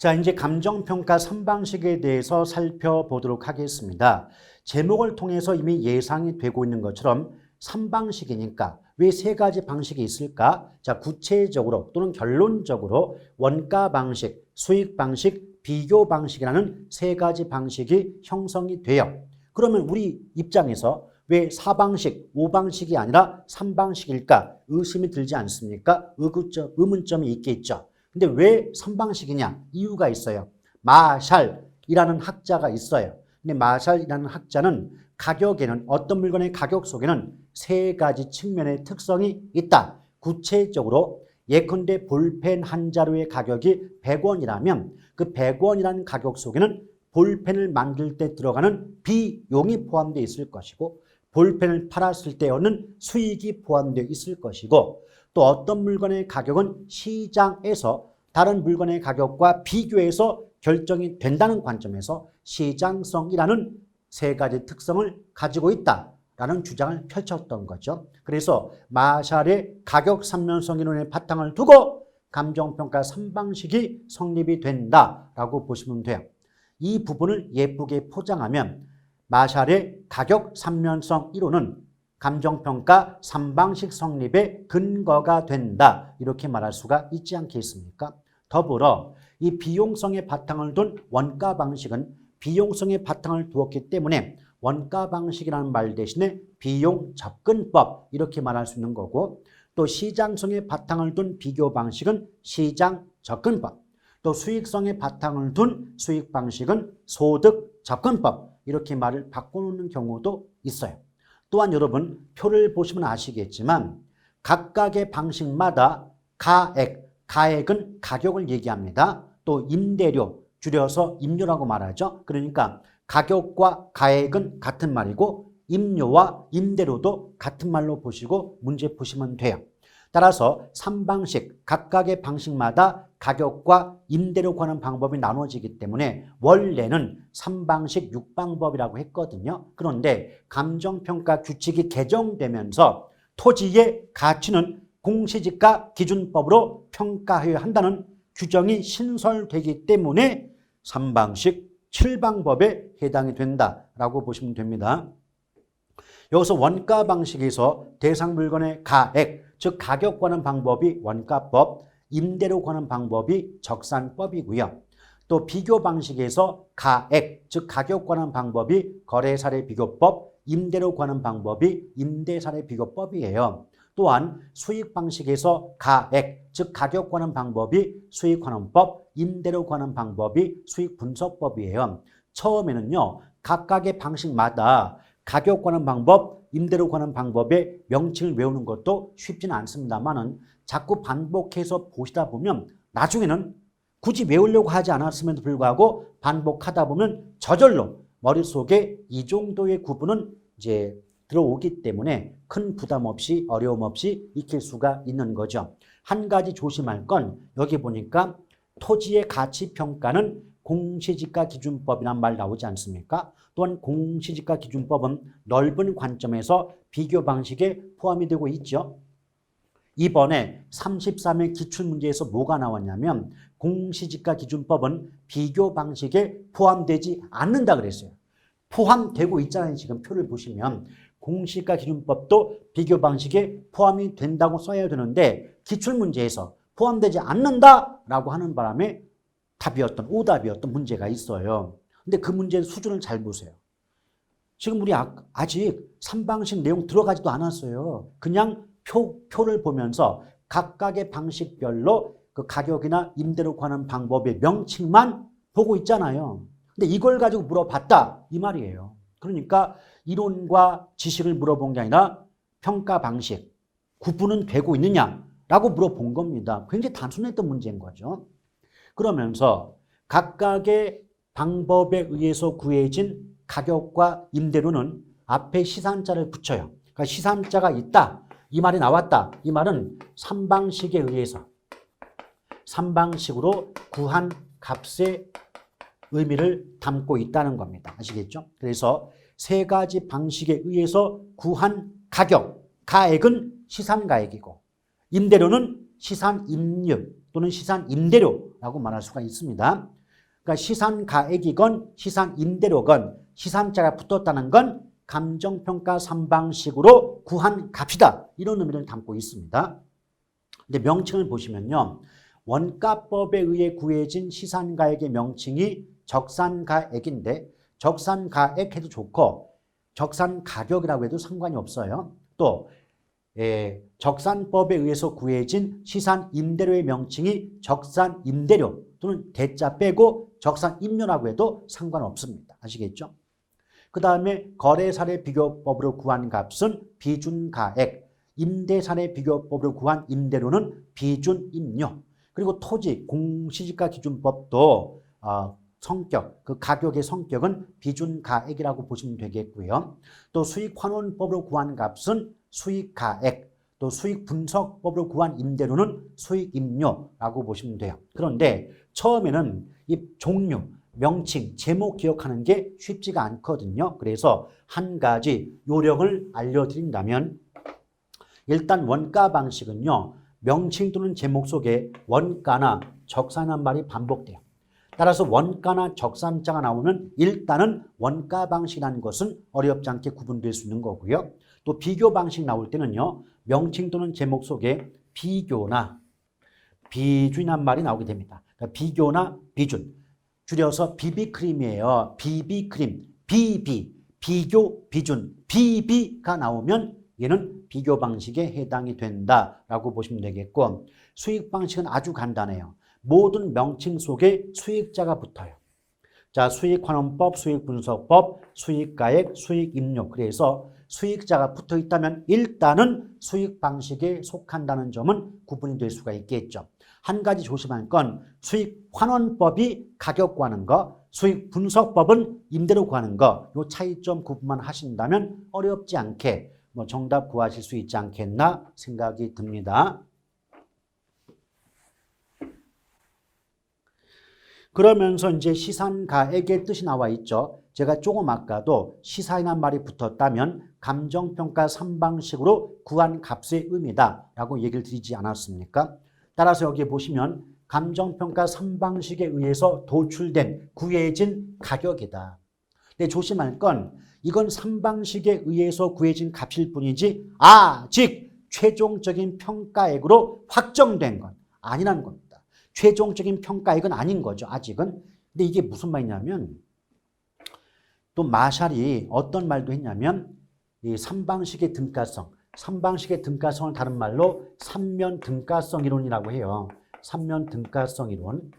자, 이제 감정평가 3방식에 대해서 살펴보도록 하겠습니다. 제목을 통해서 이미 예상이 되고 있는 것처럼 3방식이니까 왜 세 가지 방식이 있을까? 자, 구체적으로 또는 결론적으로 원가 방식, 수익 방식, 비교 방식이라는 세 가지 방식이 형성이 돼요. 그러면 우리 입장에서 왜 4방식, 5방식이 아니라 3방식일까? 의심이 들지 않습니까? 의문점이 있겠죠. 근데 왜 3방식이냐? 이유가 있어요. 마샬이라는 학자가 있어요. 근데 마샬이라는 학자는 가격에는 어떤 물건의 가격 속에는 세 가지 측면의 특성이 있다. 구체적으로 예컨대 볼펜 한 자루의 가격이 100원이라면 그 100원이라는 가격 속에는 볼펜을 만들 때 들어가는 비용이 포함되어 있을 것이고 볼펜을 팔았을 때 얻는 수익이 포함되어 있을 것이고 또 어떤 물건의 가격은 시장에서 다른 물건의 가격과 비교해서 결정이 된다는 관점에서 시장성이라는 세 가지 특성을 가지고 있다라는 주장을 펼쳤던 거죠. 그래서 마샬의 가격 삼면성 이론의 바탕을 두고 감정평가 3방식이 성립이 된다라고 보시면 돼요. 이 부분을 예쁘게 포장하면 마샬의 가격 삼면성 이론은 감정평가 3방식 성립의 근거가 된다. 이렇게 말할 수가 있지 않겠습니까? 더불어 이 비용성의 바탕을 둔 원가 방식은 비용성의 바탕을 두었기 때문에 원가 방식이라는 말 대신에 비용 접근법 이렇게 말할 수 있는 거고 또 시장성의 바탕을 둔 비교 방식은 시장 접근법 또 수익성의 바탕을 둔 수익 방식은 소득 접근법 이렇게 말을 바꿔놓는 경우도 있어요. 또한 여러분 표를 보시면 아시겠지만 각각의 방식마다 가액은 가격을 얘기합니다. 또 임대료 줄여서 임료라고 말하죠. 그러니까 가격과 가액은 같은 말이고 임료와 임대료도 같은 말로 보시고 문제 푸시면 돼요. 따라서 3방식 각각의 방식마다 가격과 임대료 관한 방법이 나눠지기 때문에 원래는 3방식 6방법이라고 했거든요. 그런데 감정평가 규칙이 개정되면서 토지의 가치는 공시지가 기준법으로 평가해야 한다는 규정이 신설되기 때문에 3방식 7방법에 해당이 된다라고 보시면 됩니다. 여기서 원가 방식에서 대상 물건의 가액, 즉 가격 관한 방법이 원가법, 임대료 관한 방법이 적산법이고요. 또 비교 방식에서 가액, 즉 가격 관한 방법이 거래사례 비교법, 임대료 관한 방법이 임대사례 비교법이에요. 또한 수익 방식에서 가액, 즉 가격 관한 방법이 수익환원법, 임대료 관한 방법이 수익분석법이에요. 처음에는요, 각각의 방식마다 가격 관한 방법, 임대료 관한 방법의 명칭을 외우는 것도 쉽지는 않습니다만은 자꾸 반복해서 보시다 보면 나중에는 굳이 외우려고 하지 않았음에도 불구하고 반복하다 보면 저절로 머릿속에 이 정도의 구분은 이제 들어오기 때문에 큰 부담 없이 어려움 없이 익힐 수가 있는 거죠. 한 가지 조심할 건 여기 보니까 토지의 가치 평가는 공시지가 기준법이란 말 나오지 않습니까? 또한 공시지가 기준법은 넓은 관점에서 비교 방식에 포함이 되고 있죠. 이번에 33회 기출문제에서 뭐가 나왔냐면 공시지가 기준법은 비교 방식에 포함되지 않는다 그랬어요. 포함되고 있잖아요. 지금 표를 보시면 공시지가 기준법도 비교 방식에 포함이 된다고 써야 되는데 기출문제에서 포함되지 않는다라고 하는 바람에 오답이었던 문제가 있어요. 근데 그 문제의 수준을 잘 보세요. 지금 우리 아직 3방식 내용 들어가지도 않았어요. 그냥 표를 보면서 각각의 방식별로 그 가격이나 임대료 관한 방법의 명칭만 보고 있잖아요. 근데 이걸 가지고 물어봤다 이 말이에요. 그러니까 이론과 지식을 물어본 게 아니라 평가 방식, 구분은 되고 있느냐라고 물어본 겁니다. 굉장히 단순했던 문제인 거죠. 그러면서 각각의 방법에 의해서 구해진 가격과 임대료는 앞에 시산자를 붙여요. 그러니까 시산자가 있다. 이 말이 나왔다. 이 말은 3방식에 의해서 3방식으로 구한 값의 의미를 담고 있다는 겁니다. 아시겠죠? 그래서 세 가지 방식에 의해서 구한 가격은 시산가액이고 임대료는 시산임류 또는 시산임대료라고 말할 수가 있습니다. 그러니까 시산가액이건 시산임대료건 시산자가 붙었다는 건 감정평가 3방식으로 구한 값이다. 이런 의미를 담고 있습니다. 근데 명칭을 보시면요. 원가법에 의해 구해진 시산가액의 명칭이 적산가액인데 적산가액 해도 좋고 적산가격이라고 해도 상관이 없어요. 또 적산법에 의해서 구해진 시산임대료의 명칭이 적산임대료 또는 대자 빼고 적산임료라고 해도 상관없습니다. 아시겠죠? 그 다음에 거래사례 비교법으로 구한 값은 비준가액, 임대사례 비교법으로 구한 임대료는 비준임료, 그리고 토지 공시지가 기준법도 성격, 그 가격의 성격은 비준가액이라고 보시면 되겠고요. 또 수익환원법으로 구한 값은 수익가액, 또 수익분석법으로 구한 임대료는 수익임료라고 보시면 돼요. 그런데 처음에는 이 종류, 명칭, 제목 기억하는 게 쉽지가 않거든요. 그래서 한 가지 요령을 알려드린다면 일단 원가 방식은요. 명칭 또는 제목 속에 원가나 적산한 말이 반복돼요. 따라서 원가나 적산자가 나오면 일단은 원가 방식이라는 것은 어렵지 않게 구분될 수 있는 거고요. 또 비교 방식 나올 때는요. 명칭 또는 제목 속에 비교나 비준이란 말이 나오게 됩니다. 그러니까 비교나 비준. 줄여서 비비크림이에요. 비비크림, 비교, 비준, 비비가 나오면 얘는 비교 방식에 해당이 된다라고 보시면 되겠고 수익 방식은 아주 간단해요. 모든 명칭 속에 수익자가 붙어요. 자, 수익환원법, 수익분석법, 수익가액, 수익임료. 그래서 수익자가 붙어 있다면 일단은 수익 방식에 속한다는 점은 구분이 될 수가 있겠죠. 한 가지 조심할 건 수익환원법이 가격 구하는 거, 수익분석법은 임대료 구하는 거, 요 차이점 구분만 하신다면 어렵지 않게 정답 구하실 수 있지 않겠나 생각이 듭니다. 그러면서 이제 시산가액의 뜻이 나와 있죠. 제가 조금 아까도 시산이란 말이 붙었다면 감정평가 3방식으로 구한 값의 의미다라고 얘기를 드리지 않았습니까? 따라서 여기 보시면 감정평가 3방식에 의해서 도출된 구해진 가격이다. 근데 조심할 건 이건 3방식에 의해서 구해진 값일 뿐이지 아직 최종적인 평가액으로 확정된 건 아니라는 겁니다. 최종적인 평가액은 아닌 거죠. 아직은. 근데 이게 무슨 말이냐면 또 마샬이 어떤 말도 했냐면 이 3방식의 등가성, 3방식의 등가성을 다른 말로 삼면 등가성 이론이라고 해요. 삼면 등가성 이론.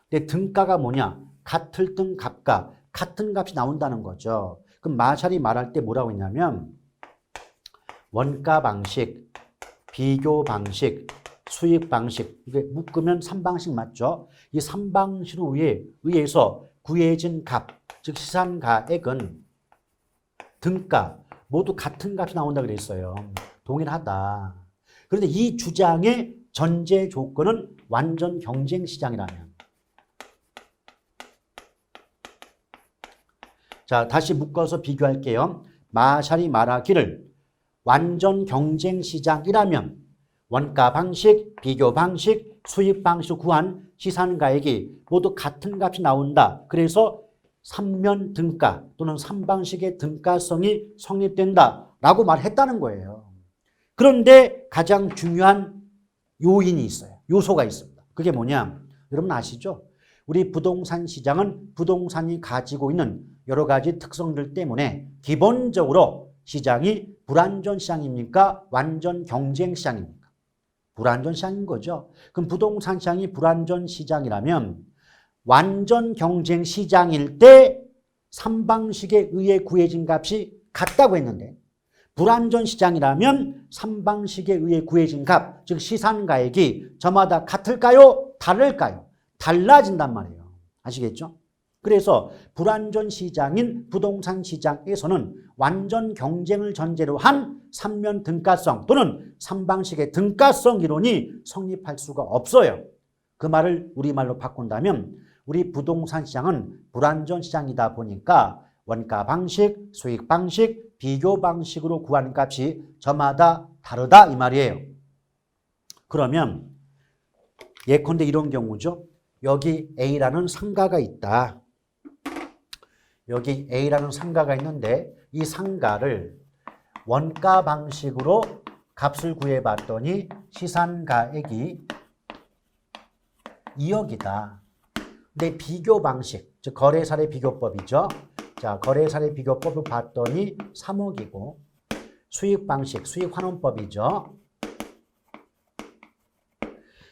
근데 등가가 뭐냐? 같을 등 값과 같은 값이 나온다는 거죠. 그럼 마샬이 말할 때 뭐라고 했냐면 원가 방식, 비교 방식, 수익 방식, 이게 묶으면 3방식 맞죠? 이 3방식에 의해서 구해진 값, 즉 시산가액은 등가 모두 같은 값이 나온다 그랬어요. 동일하다. 그런데 이 주장의 전제 조건은 완전 경쟁 시장이라면. 자, 다시 묶어서 비교할게요. 마샬이 말하기를 완전 경쟁 시장이라면 원가 방식, 비교 방식, 수익 방식으로 구한 시산가액이 모두 같은 값이 나온다. 그래서 3면 등가 또는 3방식의 등가성이 성립된다라고 말했다는 거예요. 그런데 가장 중요한 요인이 있어요. 요소가 있습니다. 그게 뭐냐? 여러분 아시죠? 우리 부동산 시장은 부동산이 가지고 있는 여러 가지 특성들 때문에 기본적으로 시장이 불완전 시장입니까? 완전 경쟁 시장입니까? 불완전 시장인 거죠. 그럼 부동산 시장이 불완전 시장이라면 완전 경쟁 시장일 때 3방식에 의해 구해진 값이 같다고 했는데 불완전 시장이라면 3방식에 의해 구해진 값, 즉 시산가액이 저마다 같을까요? 다를까요? 달라진단 말이에요. 아시겠죠? 그래서 불완전 시장인 부동산 시장에서는 완전 경쟁을 전제로 한 3면 등가성 또는 3방식의 등가성 이론이 성립할 수가 없어요. 그 말을 우리말로 바꾼다면 우리 부동산 시장은 불완전 시장이다 보니까 원가 방식, 수익 방식, 비교 방식으로 구하는 값이 저마다 다르다 이 말이에요. 그러면 예컨대 이런 경우죠. 여기 A라는 상가가 있다. 여기 A라는 상가가 있는데 이 상가를 원가 방식으로 값을 구해봤더니 시산가액이 2억이다. 근데 비교 방식, 즉 거래사례 비교법이죠. 자, 거래사례 비교법을 봤더니 3억이고 수익 방식, 수익 환원법이죠.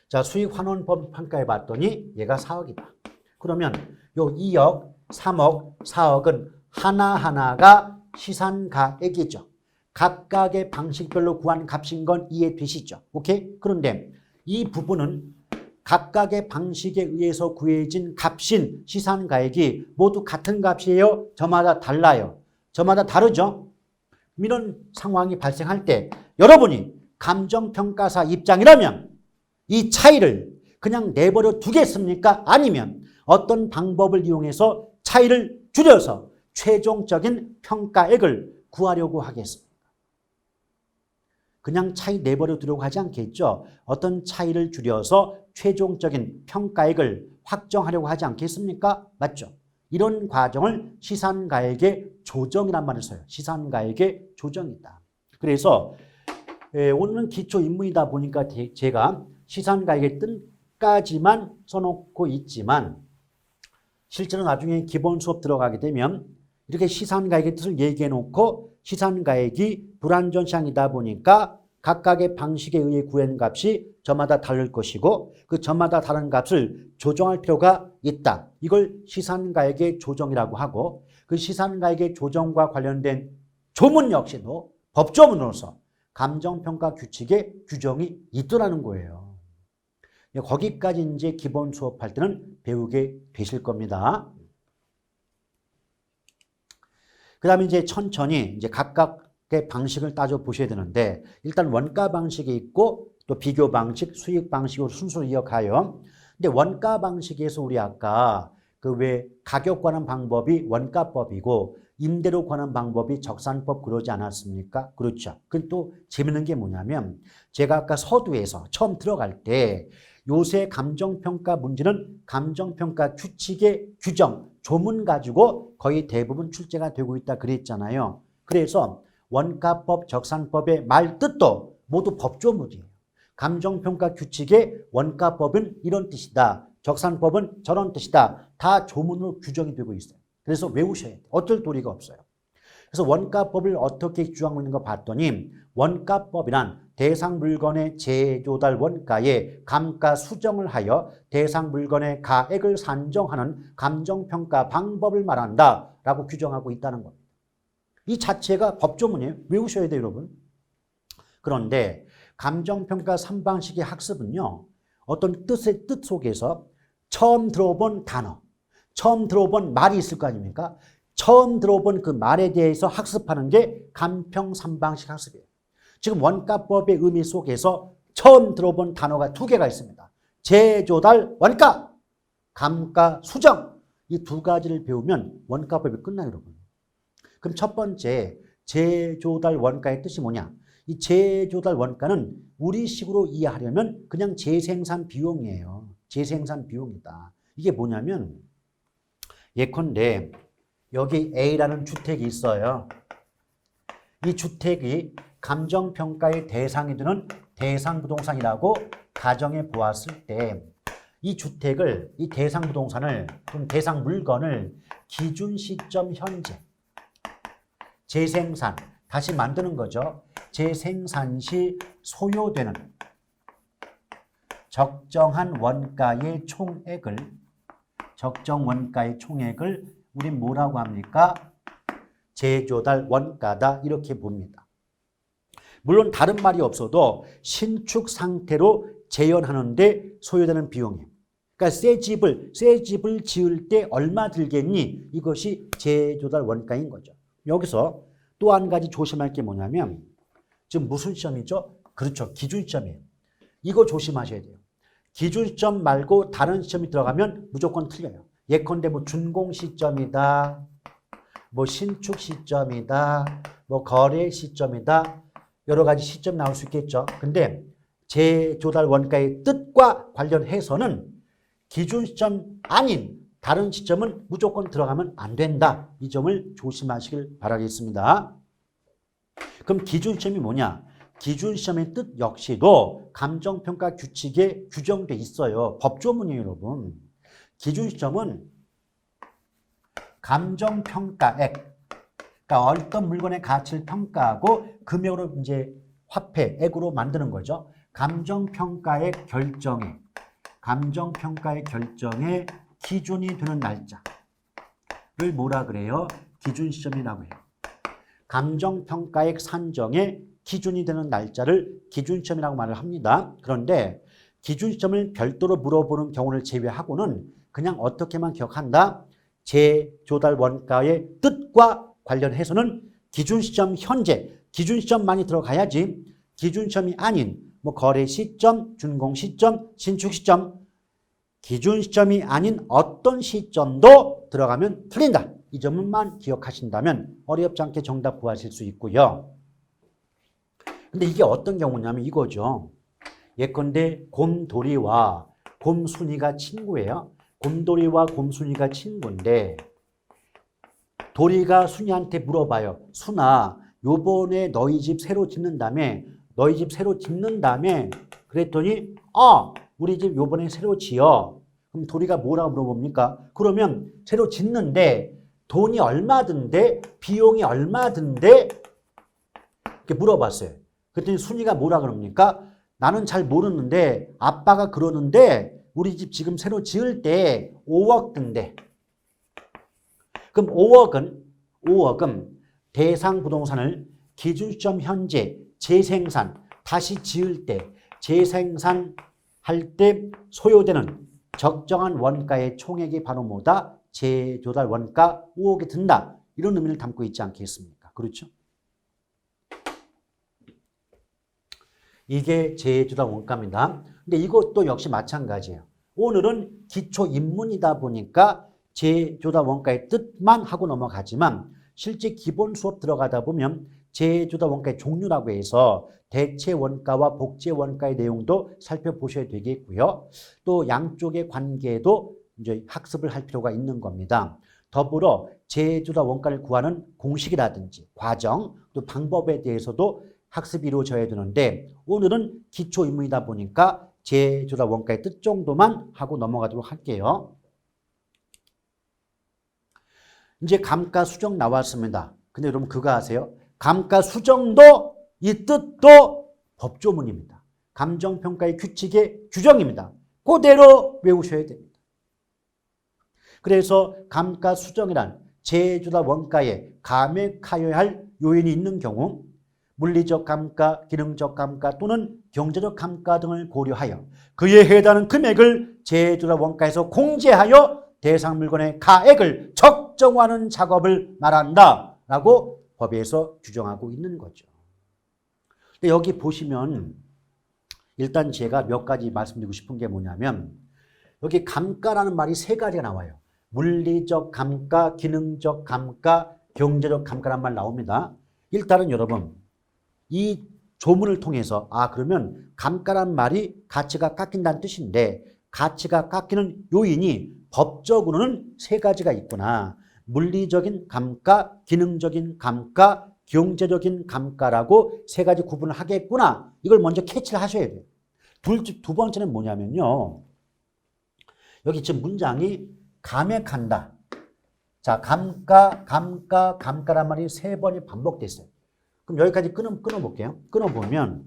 자, 수익 환원법 평가해 봤더니 얘가 4억이다. 그러면 요 2억, 3억, 4억은 하나하나가 시산가액이죠. 각각의 방식별로 구한 값인 건 이해되시죠? 오케이? 그런데 이 부분은 각각의 방식에 의해서 구해진 값인 시산가액이 모두 같은 값이에요? 저마다 달라요? 저마다 다르죠? 이런 상황이 발생할 때 여러분이 감정평가사 입장이라면 이 차이를 그냥 내버려 두겠습니까? 아니면 어떤 방법을 이용해서 차이를 줄여서 최종적인 평가액을 구하려고 하겠습니까? 그냥 차이 내버려 두려고 하지 않겠죠. 어떤 차이를 줄여서 최종적인 평가액을 확정하려고 하지 않겠습니까? 맞죠? 이런 과정을 시산가액의 조정이란 말을 써요. 시산가액의 조정이다. 그래서 오늘은 기초 입문이다 보니까 제가 시산가액의 뜻까지만 써놓고 있지만 실제로 나중에 기본 수업 들어가게 되면 이렇게 시산가액의 뜻을 얘기해 놓고 시산가액이 불완전시장이다 보니까 각각의 방식에 의해 구한 값이 저마다 다를 것이고 그 저마다 다른 값을 조정할 필요가 있다. 이걸 시산가액의 조정이라고 하고 그 시산가액의 조정과 관련된 조문 역시도 법조문으로서 감정평가 규칙에 규정이 있더라는 거예요. 거기까지 이제 기본 수업할 때는 배우게 되실 겁니다. 그 다음에 이제 천천히 이제 각각의 방식을 따져 보셔야 되는데 일단 원가 방식이 있고 또 비교 방식, 수익 방식으로 순서를 이어가요. 근데 원가 방식에서 우리 아까 그 왜 가격 관한 방법이 원가법이고 임대료 관한 방법이 적산법 그러지 않았습니까? 그렇죠. 그 또 재밌는 게 뭐냐면 제가 아까 서두에서 처음 들어갈 때 요새 감정평가 문제는 감정평가 규칙의 규정, 조문 가지고 거의 대부분 출제가 되고 있다 그랬잖아요. 그래서 원가법, 적산법의 말 뜻도 모두 법조문이에요. 감정평가 규칙의 원가법은 이런 뜻이다. 적산법은 저런 뜻이다. 다 조문으로 규정이 되고 있어요. 그래서 외우셔야 돼요. 어쩔 도리가 없어요. 그래서 원가법을 어떻게 규정하고 있는 거 봤더니 원가법이란 대상 물건의 재조달 원가에 감가 수정을 하여 대상 물건의 가액을 산정하는 감정평가 방법을 말한다 라고 규정하고 있다는 겁니다. 이 자체가 법조문이에요. 외우셔야 돼요, 여러분. 그런데 감정평가 3방식의 학습은요. 어떤 뜻의 뜻 속에서 처음 들어본 단어, 처음 들어본 말이 있을 거 아닙니까? 처음 들어본 그 말에 대해서 학습하는 게 감평 3방식 학습이에요. 지금 원가법의 의미 속에서 처음 들어본 단어가 2개가 있습니다. 재조달 원가, 감가 수정. 이 2가지를 배우면 원가법이 끝나요, 여러분. 그럼 첫 번째 재조달 원가의 뜻이 뭐냐? 이 재조달 원가는 우리식으로 이해하려면 그냥 재생산 비용이에요. 재생산 비용이다. 이게 뭐냐면 예컨대 여기 A라는 주택이 있어요. 이 주택이 감정평가의 대상이 되는 대상부동산이라고 가정해 보았을 때 이 주택을, 이 대상부동산을, 또는 대상물건을 기준 시점 현재 재생산, 다시 만드는 거죠. 재생산 시 소요되는 적정한 원가의 총액을, 적정 원가의 총액을 우리 뭐라고 합니까? 재조달 원가다 이렇게 봅니다. 물론 다른 말이 없어도 신축 상태로 재현하는데 소요되는 비용이에요. 그러니까 새 집을 지을 때 얼마 들겠니? 이것이 재조달 원가인 거죠. 여기서 또 한 가지 조심할 게 뭐냐면 지금 무슨 시험이죠? 그렇죠. 기준시험이에요. 이거 조심하셔야 돼요. 기준시험 말고 다른 시험이 들어가면 무조건 틀려요. 예컨대 뭐 준공 시점이다, 뭐 신축 시점이다, 뭐 거래 시점이다, 여러 가지 시점 나올 수 있겠죠. 근데 재조달 원가의 뜻과 관련해서는 기준 시점 아닌 다른 시점은 무조건 들어가면 안 된다. 이 점을 조심하시길 바라겠습니다. 그럼 기준 시점이 뭐냐? 기준 시점의 뜻 역시도 감정평가 규칙에 규정돼 있어요. 법조문이에요, 여러분. 기준 시점은 감정평가액, 그러니까 어떤 물건의 가치를 평가하고 금액으로 이제 화폐액으로 만드는 거죠. 감정평가의 결정에 기준이 되는 날짜를 뭐라 그래요? 기준 시점이라고 해요. 감정평가액 산정에 기준이 되는 날짜를 기준 시점이라고 말을 합니다. 그런데 기준 시점을 별도로 물어보는 경우를 제외하고는 그냥 어떻게만 기억한다? 재조달 원가의 뜻과 관련해서는 기준 시점 현재, 기준 시점만이 들어가야지 기준 시점이 아닌 뭐 거래 시점, 준공 시점, 신축 시점, 기준 시점이 아닌 어떤 시점도 들어가면 틀린다. 이 점만 기억하신다면 어렵지 않게 정답 구하실 수 있고요. 근데 이게 어떤 경우냐면 이거죠. 예컨대 곰돌이와 곰순이가 친구예요. 곰돌이와 곰순이가 친구인데 도리가 순이한테 물어봐요. 순아, 요번에 너희 집 새로 짓는다며 그랬더니 우리 집 요번에 새로 지어. 그럼 도리가 뭐라고 물어봅니까? 그러면 새로 짓는데 돈이 얼마 든대? 비용이 얼마 든대? 이렇게 물어봤어요. 그랬더니 순이가 뭐라 그럽니까? 나는 잘 모르는데 아빠가 그러는데 우리 집 지금 새로 지을 때 5억 든대. 그럼 5억은 대상 부동산을 기준 시점 현재 재생산, 다시 지을 때, 재생산할 때 소요되는 적정한 원가의 총액이 바로 뭐다? 재조달 원가 5억이 든다. 이런 의미를 담고 있지 않겠습니까? 그렇죠? 이게 재조달 원가입니다. 근데 이것도 역시 마찬가지예요. 오늘은 기초 입문이다 보니까 재조달 원가의 뜻만 하고 넘어가지만 실제 기본 수업 들어가다 보면 재조달 원가의 종류라고 해서 대체 원가와 복제 원가의 내용도 살펴보셔야 되겠고요. 또 양쪽의 관계도 이제 학습을 할 필요가 있는 겁니다. 더불어 재조달 원가를 구하는 공식이라든지 과정, 또 방법에 대해서도 학습이 이루어져야 되는데 오늘은 기초 입문이다 보니까 재조달 원가의 뜻 정도만 하고 넘어가도록 할게요. 이제 감가수정 나왔습니다. 근데 여러분 그거 아세요? 감가수정도 이 뜻도 법조문입니다. 감정평가의 규칙의 규정입니다. 그대로 외우셔야 됩니다. 그래서 감가수정이란 재조달 원가에 감액하여야 할 요인이 있는 경우 물리적 감가, 기능적 감가 또는 경제적 감가 등을 고려하여 그에 해당하는 금액을 재조달 원가에서 공제하여 대상 물건의 가액을 적정화하는 작업을 말한다 라고 법에서 규정하고 있는 거죠. 근데 여기 보시면 일단 제가 몇 가지 말씀드리고 싶은 게 뭐냐면 여기 감가라는 말이 세 가지가 나와요. 물리적 감가, 기능적 감가, 경제적 감가란 말 나옵니다. 일단은 여러분 이 조문을 통해서 그러면 감가란 말이 가치가 깎인다는 뜻인데 가치가 깎이는 요인이 법적으로는 세 가지가 있구나. 물리적인 감가, 기능적인 감가, 경제적인 감가라고 세 가지 구분을 하겠구나. 이걸 먼저 캐치를 하셔야 돼요. 두 번째는 뭐냐면요. 여기 지금 문장이 감액한다. 자, 감가란 말이 세 번이 반복됐어요. 그럼 여기까지 끊어볼게요. 끊어보면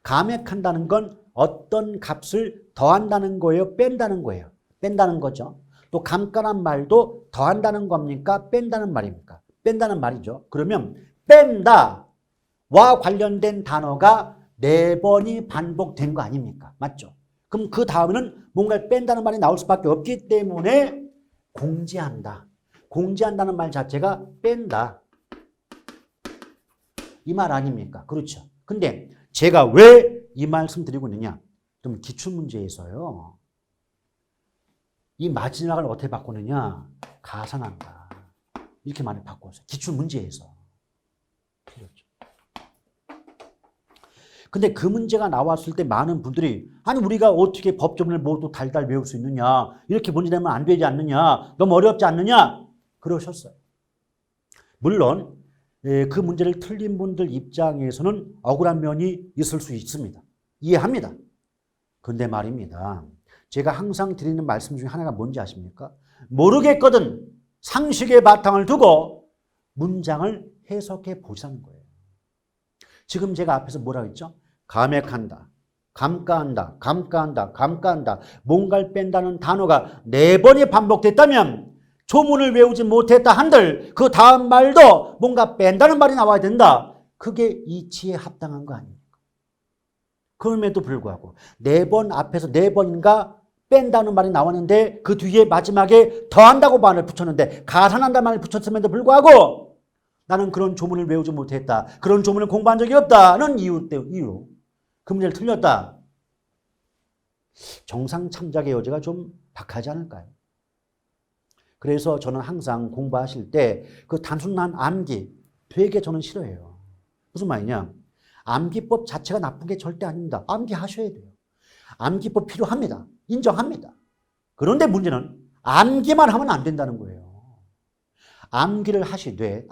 감액한다는 건 어떤 값을 더한다는 거예요? 뺀다는 거예요? 뺀다는 거죠. 또 감가란 말도 더한다는 겁니까? 뺀다는 말입니까? 뺀다는 말이죠. 그러면 뺀다와 관련된 단어가 4번이 반복된 거 아닙니까? 맞죠? 그럼 그 다음에는 뭔가를 뺀다는 말이 나올 수밖에 없기 때문에 공제한다. 공제한다는 말 자체가 뺀다. 이 말 아닙니까? 그렇죠. 근데 제가 왜 이 말씀 드리고 있느냐? 좀 기출문제에서요. 이 마지막을 어떻게 바꾸느냐? 가산한다. 이렇게 많이 바꿨어요. 기출문제에서. 근데 그 문제가 나왔을 때 많은 분들이 아니 우리가 어떻게 법조문을 모두 달달 외울 수 있느냐. 이렇게 문제 내면 안 되지 않느냐. 너무 어렵지 않느냐. 그러셨어요. 물론 그 문제를 틀린 분들 입장에서는 억울한 면이 있을 수 있습니다. 이해합니다. 근데 말입니다. 제가 항상 드리는 말씀 중에 하나가 뭔지 아십니까? 모르겠거든 상식의 바탕을 두고 문장을 해석해 보자는 거예요. 지금 제가 앞에서 뭐라고 했죠? 감액한다, 감가한다, 감가한다, 감가한다. 뭔가를 뺀다는 단어가 4번이 반복됐다면 조문을 외우지 못했다 한들 그 다음 말도 뭔가 뺀다는 말이 나와야 된다. 그게 이치에 합당한 거 아닙니까? 그럼에도 불구하고 4번 앞에서 4번인가 뺀다는 말이 나왔는데 그 뒤에 마지막에 더한다고 말을 붙였는데 가산한다는 말을 붙였음에도 불구하고 나는 그런 조문을 외우지 못했다. 그런 조문을 공부한 적이 없다는 이유로 그 문제를 틀렸다. 정상 창작의 여지가 좀 박하지 않을까요? 그래서 저는 항상 공부하실 때 그 단순한 암기 되게 저는 싫어해요. 무슨 말이냐? 암기법 자체가 나쁜 게 절대 아닙니다. 암기하셔야 돼요. 암기법 필요합니다. 인정합니다. 그런데 문제는 암기만 하면 안 된다는 거예요. 암기를 하시되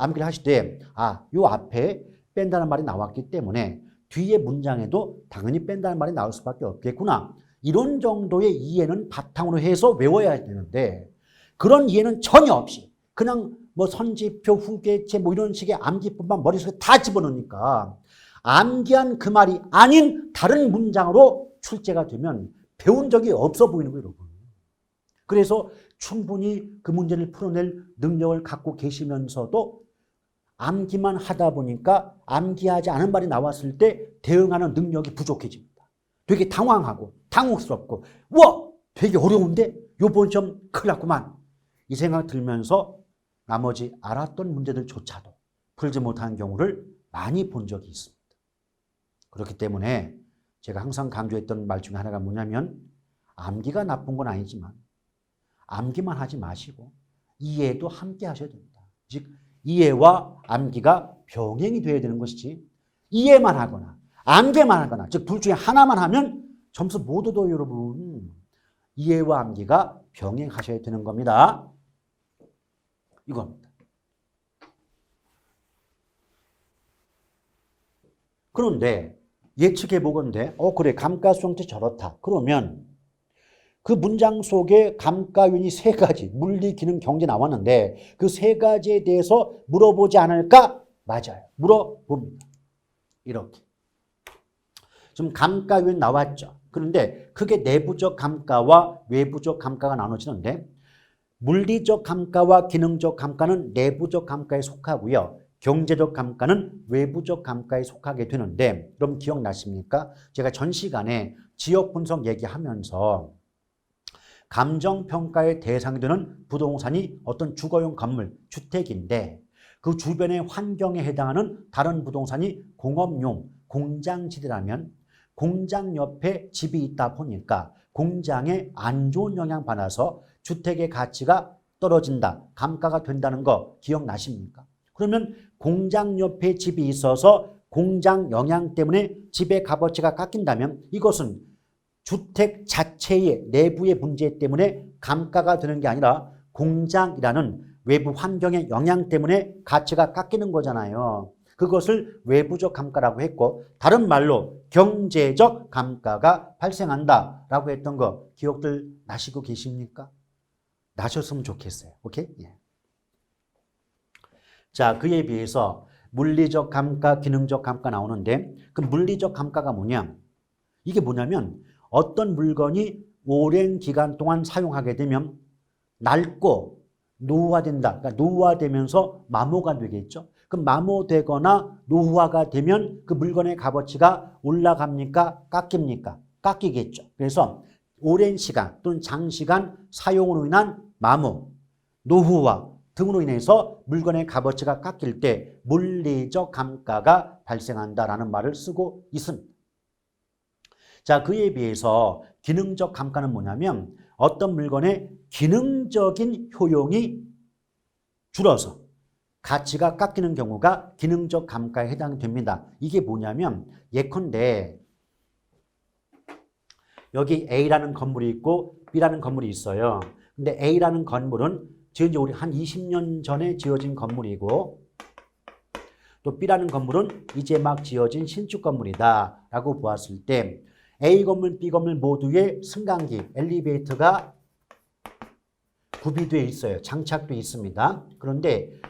요 앞에 뺀다는 말이 나왔기 때문에 뒤에 문장에도 당연히 뺀다는 말이 나올 수밖에 없겠구나. 이런 정도의 이해는 바탕으로 해서 외워야 되는데 그런 이해는 전혀 없이 그냥 뭐 선지표, 후계체 뭐 이런 식의 암기법만 머릿속에 다 집어넣으니까 암기한 그 말이 아닌 다른 문장으로 출제가 되면 배운 적이 없어 보이는 거예요, 여러분. 그래서 충분히 그 문제를 풀어낼 능력을 갖고 계시면서도 암기만 하다 보니까 암기하지 않은 말이 나왔을 때 대응하는 능력이 부족해집니다. 되게 당황하고 당혹스럽고 와 되게 어려운데 요번 좀 큰일 났구만 이 생각 들면서 나머지 알았던 문제들조차도 풀지 못한 경우를 많이 본 적이 있습니다. 그렇기 때문에 제가 항상 강조했던 말 중에 하나가 뭐냐면 암기가 나쁜 건 아니지만 암기만 하지 마시고 이해도 함께 하셔야 됩니다. 즉 이해와 암기가 병행이 되어야 되는 것이지 이해만 하거나 암기만 하거나 즉 둘 중에 하나만 하면 점수 못 얻어요, 여러분. 이해와 암기가 병행하셔야 되는 겁니다. 이겁니다. 그런데 예측해 보건대 그래 감가수용체 저렇다. 그러면 그 문장 속에 감가윤이 3가지 물리, 기능, 경제 나왔는데 그 3가지에 대해서 물어보지 않을까? 맞아요. 물어봅니다. 이렇게. 지금 감가윤 나왔죠. 그런데 그게 내부적 감가와 외부적 감가가 나눠지는데 물리적 감가와 기능적 감가는 내부적 감가에 속하고요. 경제적 감가는 외부적 감가에 속하게 되는데 그럼 기억나십니까? 제가 전 시간에 지역 분석 얘기하면서 감정평가의 대상이 되는 부동산이 어떤 주거용 건물, 주택인데 그 주변의 환경에 해당하는 다른 부동산이 공업용, 공장지대라면 공장 옆에 집이 있다 보니까 공장에 안 좋은 영향 받아서 주택의 가치가 떨어진다, 감가가 된다는 거 기억나십니까? 그러면 공장 옆에 집이 있어서 공장 영향 때문에 집의 값어치가 깎인다면 이것은 주택 자체의 내부의 문제 때문에 감가가 되는 게 아니라 공장이라는 외부 환경의 영향 때문에 가치가 깎이는 거잖아요. 그것을 외부적 감가라고 했고 다른 말로 경제적 감가가 발생한다라고 했던 거 기억들 나시고 계십니까? 나셨으면 좋겠어요. 오케이? 예. 자, 그에 비해서 물리적 감가, 기능적 감가 나오는데 그 물리적 감가가 뭐냐? 이게 뭐냐면 어떤 물건이 오랜 기간 동안 사용하게 되면 낡고 노후화된다. 그러니까 노후화되면서 마모가 되겠죠. 그럼 마모되거나 노후화가 되면 그 물건의 값어치가 올라갑니까? 깎입니까? 깎이겠죠. 그래서 오랜 시간 또는 장시간 사용으로 인한 마모, 노후화 등으로 인해서 물건의 값어치가 깎일 때 물리적 감가가 발생한다라는 말을 쓰고 있습니다. 자, 그에 비해서 기능적 감가는 뭐냐면 어떤 물건의 기능적인 효용이 줄어서 가치가 깎이는 경우가 기능적 감가에 해당됩니다. 이게 뭐냐면 예컨대 여기 A라는 건물이 있고 B라는 건물이 있어요. 근데 A라는 건물은 지은 지 우리 한 20년 전에 지어진 건물이고 또 B라는 건물은 이제 막 지어진 신축 건물이다 라고 보았을 때 A 건물, B 건물 모두의 승강기, 엘리베이터가 구비되어 있어요. 장착되어 있습니다. 그런데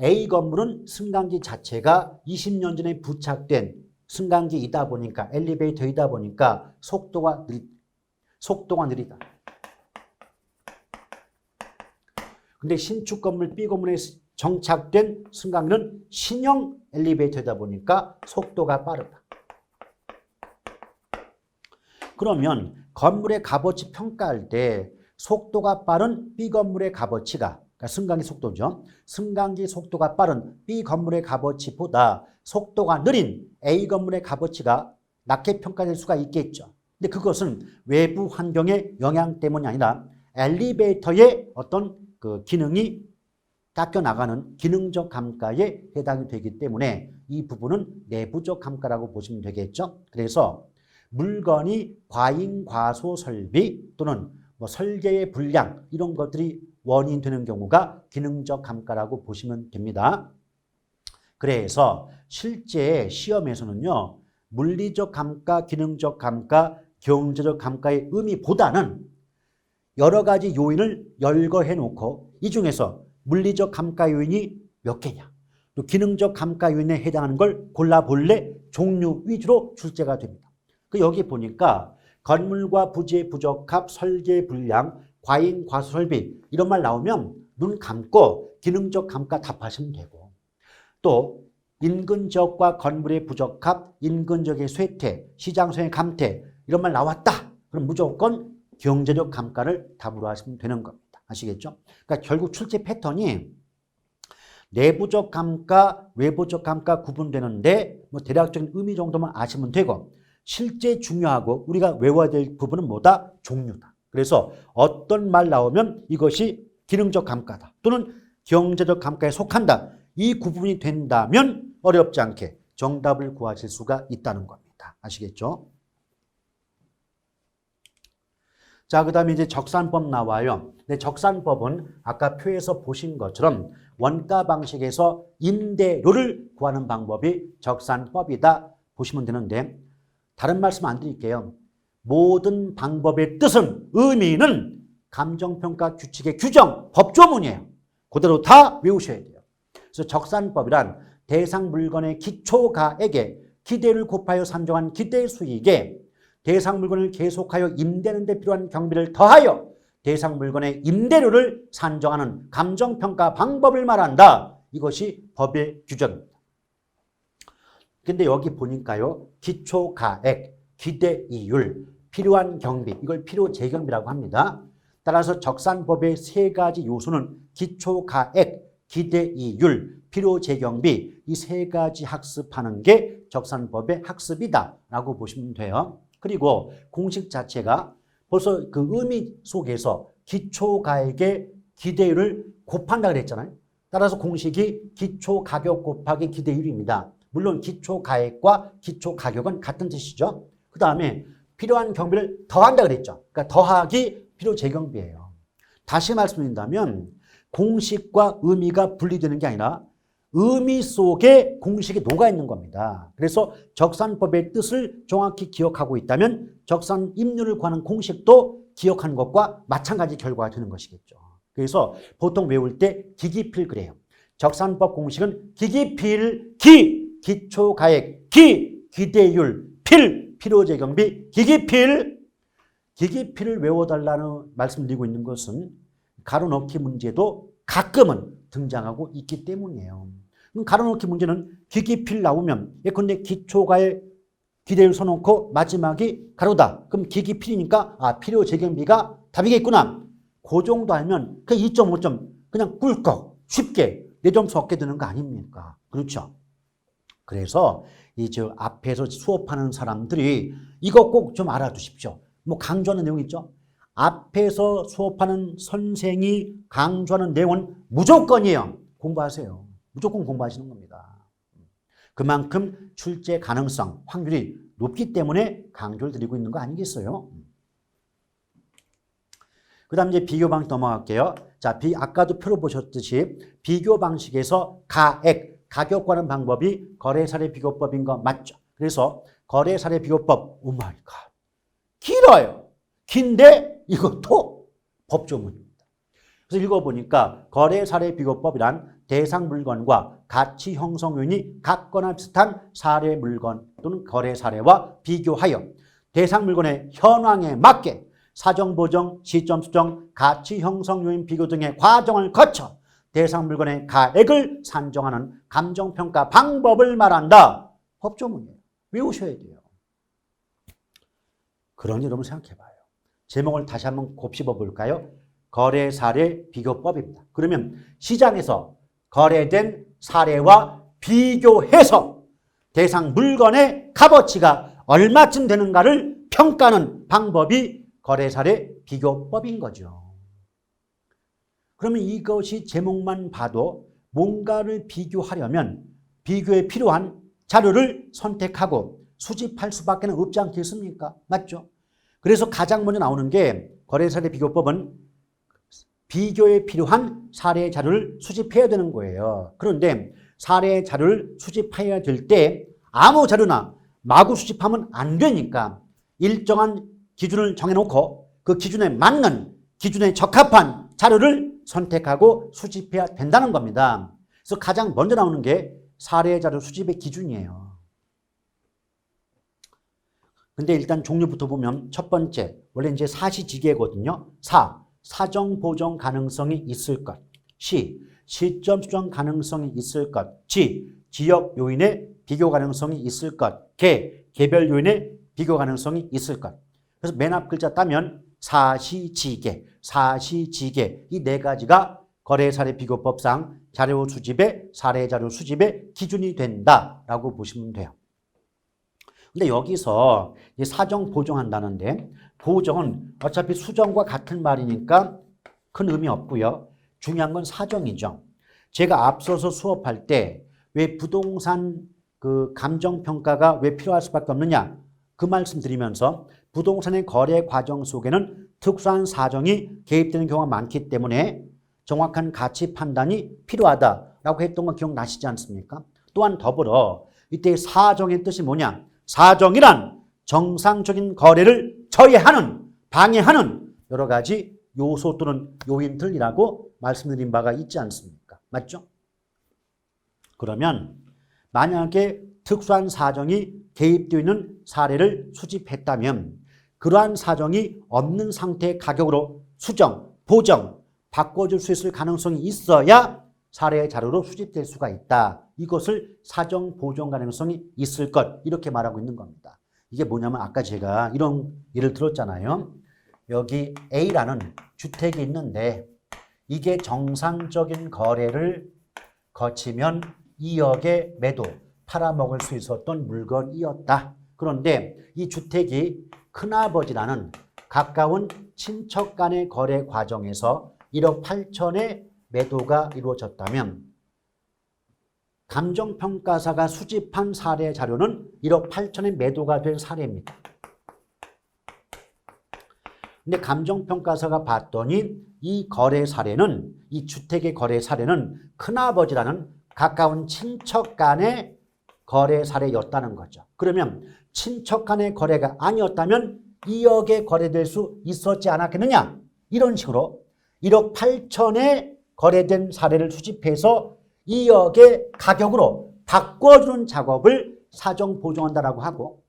A 건물은 승강기 자체가 20년 전에 부착된 승강기이다 보니까 엘리베이터이다 보니까 속도가 느리다. 근데 신축 건물 B 건물에 정착된 승강기는 신형 엘리베이터이다 보니까 속도가 빠르다. 그러면 건물의 값어치 평가할 때 속도가 빠른 B 건물의 값어치가 그러니까 승강기 속도죠. 승강기 속도가 빠른 B 건물의 값어치보다 속도가 느린 A 건물의 값어치가 낮게 평가될 수가 있겠죠. 근데 그것은 외부 환경의 영향 때문이 아니라 엘리베이터의 어떤 그 기능이 깎여 나가는 기능적 감가에 해당이 되기 때문에 이 부분은 내부적 감가라고 보시면 되겠죠. 그래서 물건이 과잉 과소 설비 또는 뭐 설계의 불량 이런 것들이 원인 되는 경우가 기능적 감가라고 보시면 됩니다. 그래서 실제 시험에서는요. 물리적 감가, 기능적 감가, 경제적 감가의 의미보다는 여러 가지 요인을 열거해 놓고 이 중에서 물리적 감가 요인이 몇 개냐 또 기능적 감가 요인에 해당하는 걸 골라볼래 종류 위주로 출제가 됩니다. 그 여기 보니까 건물과 부지의 부적합, 설계 불량, 과잉 과소 설비 이런 말 나오면 눈 감고 기능적 감가 답하시면 되고 또 인근 지역과 건물의 부적합, 인근 지역의 쇠퇴, 시장성의 감퇴 이런 말 나왔다. 그럼 무조건 경제적 감가를 답으로 하시면 되는 겁니다. 아시겠죠? 그러니까 결국 출제 패턴이 내부적 감가, 외부적 감가 구분되는데 뭐 대략적인 의미 정도만 아시면 되고 실제 중요하고 우리가 외워야 될 부분은 뭐다? 종류다. 그래서 어떤 말 나오면 이것이 기능적 감가다 또는 경제적 감가에 속한다. 이 구분이 된다면 어렵지 않게 정답을 구하실 수가 있다는 겁니다. 아시겠죠? 자, 그 다음에 이제 적산법 나와요. 근데 적산법은 아까 표에서 보신 것처럼 원가 방식에서 임대료를 구하는 방법이 적산법이다 보시면 되는데 다른 말씀 안 드릴게요. 모든 방법의 뜻은 의미는 감정평가 규칙의 규정, 법조문이에요. 그대로 다 외우셔야 돼요. 그래서 적산법이란 대상 물건의 기초가액에 기대를 곱하여 산정한 기대 수익에 대상 물건을 계속하여 임대하는 데 필요한 경비를 더하여 대상 물건의 임대료를 산정하는 감정평가 방법을 말한다. 이것이 법의 규정입니다. 근데 여기 보니까요. 기초가액, 기대이율, 필요한 경비, 이걸 필요재경비라고 합니다. 따라서 적산법의 세 가지 요소는 기초가액, 기대이율, 필요재경비 이 세 가지 학습하는 게 적산법의 학습이다라고 보시면 돼요. 그리고 공식 자체가 벌써 그 의미 속에서 기초가액의 기대율을 곱한다 그랬잖아요. 따라서 공식이 기초가격 곱하기 기대율입니다. 물론 기초가액과 기초가격은 같은 뜻이죠. 그 다음에 필요한 경비를 더한다 그랬죠. 그러니까 더하기 필요재경비예요. 다시 말씀드린다면 공식과 의미가 분리되는 게 아니라 의미 속에 공식이 녹아있는 겁니다. 그래서 적산법의 뜻을 정확히 기억하고 있다면 적산 임률을 구하는 공식도 기억하는 것과 마찬가지 결과가 되는 것이겠죠. 그래서 보통 외울 때 기기필 그래요. 적산법 공식은 기기필, 기초가액, 기대율, 필요재경비, 기기필을 외워달라는 말씀드리고 있는 것은 가로넣기 문제도 가끔은 등장하고 있기 때문이에요. 가로넣기 문제는 기기필 나오면 예컨대 기초가액 기대율 써놓고 마지막이 가로다. 그럼 기기필이니까 필요재경비가 답이겠구나. 그 정도 알면 그 2.5점 그냥 꿀꺽 쉽게 4점수 얻게 되는 거 아닙니까? 그렇죠? 그래서 이제 앞에서 수업하는 사람들이 이거 꼭 좀 알아두십시오. 뭐 강조하는 내용 있죠? 앞에서 수업하는 선생이 강조하는 내용은 무조건이에요. 공부하세요. 무조건 공부하시는 겁니다. 그만큼 출제 가능성, 확률이 높기 때문에 강조를 드리고 있는 거 아니겠어요? 그 다음 이제 비교 방식 넘어갈게요. 자, 아까도 표로 보셨듯이 비교 방식에서 가액, 가격 구하는 방법이 거래사례 비교법인 거 맞죠? 그래서 거래사례 비교법, 오 마이 갓. 길어요. 긴데 이것도 법조문입니다. 그래서 읽어보니까 거래사례 비교법이란 대상 물건과 가치 형성 요인이 같거나 비슷한 사례 물건 또는 거래 사례와 비교하여 대상 물건의 현황에 맞게 사정 보정, 시점 수정, 가치 형성 요인 비교 등의 과정을 거쳐 대상 물건의 가액을 산정하는 감정평가 방법을 말한다. 법조문이에요. 외우셔야 돼요. 그러니 여러분 생각해봐요. 제목을 다시 한번 곱씹어 볼까요? 거래 사례 비교법입니다. 그러면 시장에서 거래된 사례와 비교해서 대상 물건의 값어치가 얼마쯤 되는가를 평가하는 방법이 거래 사례 비교법인 거죠. 그러면 이것이 제목만 봐도 뭔가를 비교하려면 비교에 필요한 자료를 선택하고 수집할 수밖에 없지 않겠습니까? 맞죠? 그래서 가장 먼저 나오는 게 거래사례 비교법은 비교에 필요한 사례 자료를 수집해야 되는 거예요. 그런데 사례 자료를 수집해야 될 때 아무 자료나 마구 수집하면 안 되니까 일정한 기준을 정해놓고 그 기준에 맞는, 기준에 적합한 자료를 선택하고 수집해야 된다는 겁니다. 그래서 가장 먼저 나오는 게 사례 자료 수집의 기준이에요. 근데 일단 종류부터 보면 첫 번째, 원래 이제 사시지계거든요. 사정 보정 가능성이 있을 것. 시점 수정 가능성이 있을 것. 지역 요인의 비교 가능성이 있을 것. 개별 요인의 비교 가능성이 있을 것. 그래서 맨 앞 글자 따면 사시지계 이 네 가지가 거래사례 비교법상 자료 수집의 사례 자료 수집의 기준이 된다라고 보시면 돼요. 근데 여기서 사정 보정한다는데 보정은 어차피 수정과 같은 말이니까 큰 의미 없고요. 중요한 건 사정이죠. 제가 앞서서 수업할 때 왜 부동산 그 감정평가가 왜 필요할 수밖에 없느냐 그 말씀 드리면서 부동산의 거래 과정 속에는 특수한 사정이 개입되는 경우가 많기 때문에 정확한 가치 판단이 필요하다라고 했던 거 기억나시지 않습니까? 또한 더불어 이때 사정의 뜻이 뭐냐? 사정이란 정상적인 거래를 저해하는, 방해하는 여러 가지 요소 또는 요인들이라고 말씀드린 바가 있지 않습니까? 맞죠? 그러면 만약에 특수한 사정이 개입되어 있는 사례를 수집했다면 그러한 사정이 없는 상태의 가격으로 수정, 보정, 바꿔줄 수 있을 가능성이 있어야 사례 자료로 수집될 수가 있다. 이것을 사정 보정 가능성이 있을 것 이렇게 말하고 있는 겁니다. 이게 뭐냐면 아까 제가 이런 예를 들었잖아요. 여기 A라는 주택이 있는데 이게 정상적인 거래를 거치면 2억의 매도, 팔아먹을 수 있었던 물건이었다. 그런데 이 주택이 큰아버지라는 가까운 친척 간의 거래 과정에서 1억 8천의 매도가 이루어졌다면 감정평가사가 수집한 사례 자료는 1억 8천의 매도가 된 사례입니다. 근데 감정평가사가 봤더니 이 거래 사례는 이 주택의 거래 사례는 큰아버지라는 가까운 친척 간의 거래 사례였다는 거죠. 그러면 친척 간의 거래가 아니었다면 2억에 거래될 수 있었지 않았겠느냐? 이런 식으로 1억 8천에 거래된 사례를 수집해서 2억의 가격으로 바꿔주는 작업을 사정 보정한다라고 하고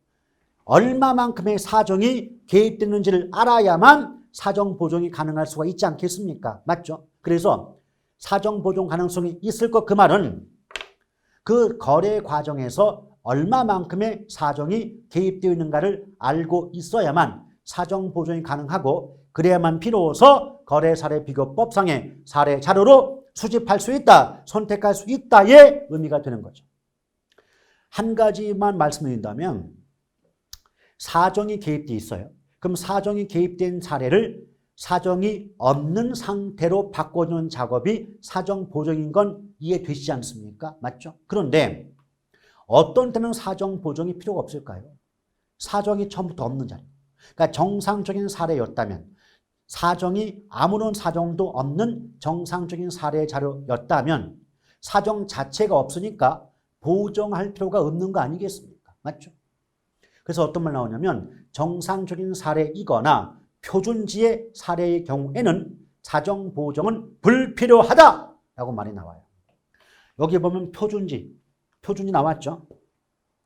얼마만큼의 사정이 개입됐는지를 알아야만 사정 보정이 가능할 수가 있지 않겠습니까? 맞죠? 그래서 사정 보정 가능성이 있을 것 그 말은 그 거래 과정에서 얼마만큼의 사정이 개입되어 있는가를 알고 있어야만 사정 보정이 가능하고 그래야만 비로소 거래 사례 비교법상의 사례 자료로 수집할 수 있다, 선택할 수 있다의 의미가 되는 거죠. 한 가지만 말씀드린다면 사정이 개입되어 있어요. 그럼 사정이 개입된 사례를 사정이 없는 상태로 바꿔주는 작업이 사정 보정인 건 이해되시지 않습니까? 맞죠? 그런데 어떤 때는 사정 보정이 필요가 없을까요? 사정이 처음부터 없는 자리. 그러니까 정상적인 사례였다면, 사정이 아무런 사정도 없는 정상적인 사례 자료였다면 사정 자체가 없으니까 보정할 필요가 없는 거 아니겠습니까? 맞죠? 그래서 어떤 말 나오냐면 정상적인 사례이거나 표준지의 사례의 경우에는 사정 보정은 불필요하다라고 말이 나와요. 여기 보면 표준지 나왔죠?